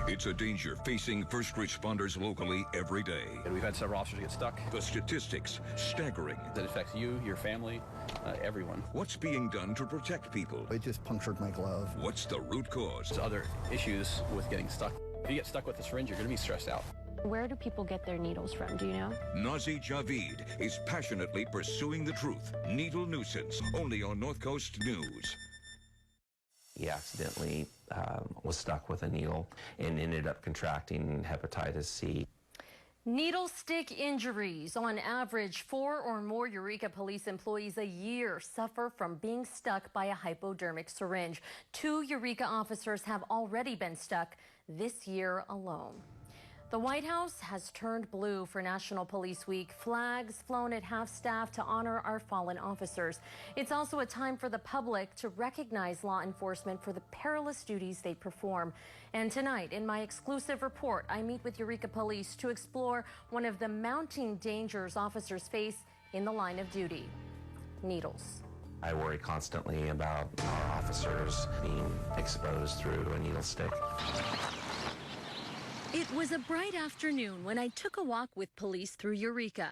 It's a danger facing first responders locally every day. And we've had several officers get stuck. The statistics, staggering. That affects you, your family, everyone. What's being done to protect people? It just punctured my glove. What's the root cause? There's other issues with getting stuck. If you get stuck with a syringe, you're going to be stressed out. Where do people get their needles from, do you know? Nazy Javid is passionately pursuing the truth. Needle Nuisance, only on North Coast News. He accidentally was stuck with a needle and ended up contracting hepatitis C. Needle stick injuries. On average, 4 or more Eureka police employees a year suffer from being stuck by a hypodermic syringe. 2 Eureka officers have already been stuck this year alone. The White House has turned blue for National Police Week. Flags flown at half-staff to honor our fallen officers. It's also a time for the public to recognize law enforcement for the perilous duties they perform. And tonight, in my exclusive report, I meet with Eureka Police to explore one of the mounting dangers officers face in the line of duty: needles. I worry constantly about our officers being exposed through a needle stick. It was a bright afternoon when I took a walk with police through Eureka.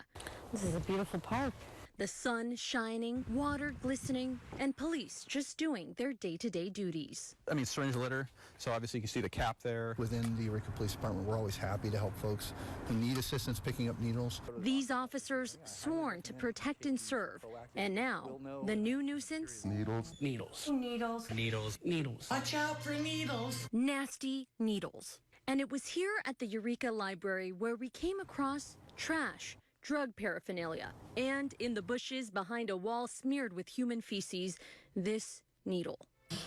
This is a beautiful park. The sun shining, water glistening, and police just doing their day-to-day duties. I mean, syringe litter, so obviously you can see the cap there. Within the Eureka Police Department, we're always happy to help folks who need assistance picking up needles. These officers sworn to protect and serve. And now, the new nuisance? Needles. Needles. Needles. Needles. Needles. Watch out for needles. Nasty needles. And it was here at the Eureka Library where we came across trash, drug paraphernalia, and in the bushes behind a wall smeared with human feces, this needle.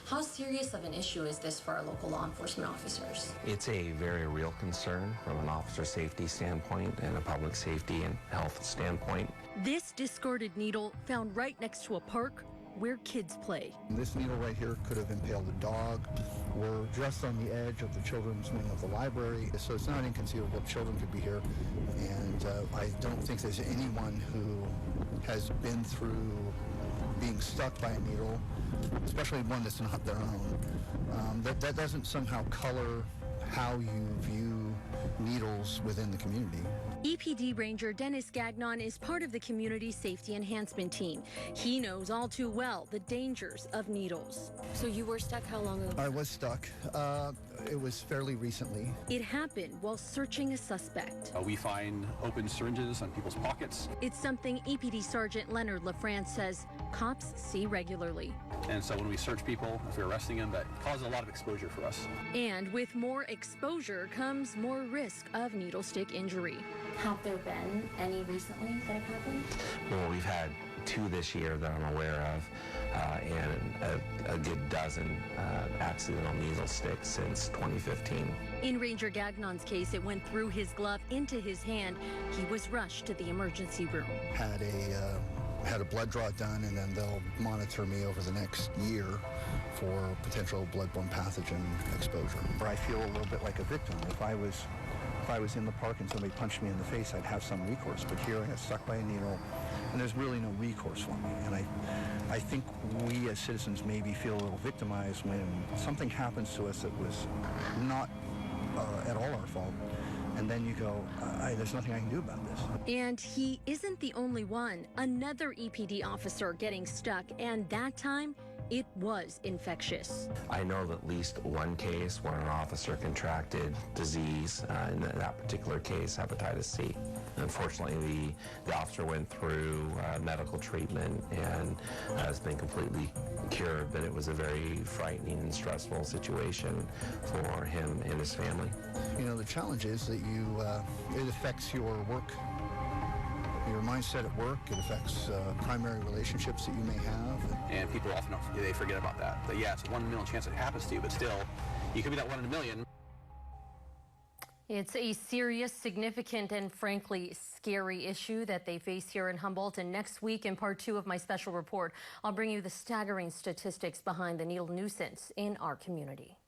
How serious of an issue is this for our local law enforcement officers? It's a very real concern from an officer safety standpoint and a public safety and health standpoint. This discarded needle found right next to a park where kids play. This needle right here could have impaled a dog. We're just on the edge of the children's wing of the library, so it's not inconceivable children could be here. And I don't think there's anyone who has been through being stuck by a needle, especially one that's not their own, that doesn't somehow color how you view needles within the community. EPD Ranger Dennis Gagnon is part of the Community Safety Enhancement Team. He knows all too well the dangers of needles. So you were stuck how long ago? I was stuck. It was fairly recently. It happened while searching a suspect. We find open syringes on people's pockets. It's something EPD Sergeant Leonard LaFrance says cops see regularly. And so when we search people, if we're arresting them, that causes a lot of exposure for us. And with more exposure comes more risk of needle stick injury. Have there been any recently that have happened? Well, we've had 2 this year that I'm aware of, and a good dozen accidental needle sticks since 2015. In Ranger Gagnon's case, it went through his glove into his hand. He was rushed to the emergency room. Had a blood draw done, and then they'll monitor me over the next year for potential bloodborne pathogen exposure. Or I feel a little bit like a victim. If I was in the park and somebody punched me in the face, I'd have some recourse. But here I got stuck by a needle, and there's really no recourse for me. And I think we as citizens maybe feel a little victimized when something happens to us that was not at all our fault. And then you go, there's nothing I can do about this. And he isn't the only one. Another EPD officer getting stuck, and that time, it was infectious. I know of at least one case where an officer contracted disease, in that particular case, hepatitis C. Unfortunately, the officer went through medical treatment and has been completely cured, but it was a very frightening and stressful situation for him and his family. You know, the challenge is that it affects your work, your mindset at work. It affects primary relationships that you may have. And people often they forget about that. That, yeah, it's a 1 in a million chance it happens to you, but still, you could be that 1 in a million. It's a serious, significant, and frankly scary issue that they face here in Humboldt. And next week, in part 2 of my special report, I'll bring you the staggering statistics behind the needle nuisance in our community.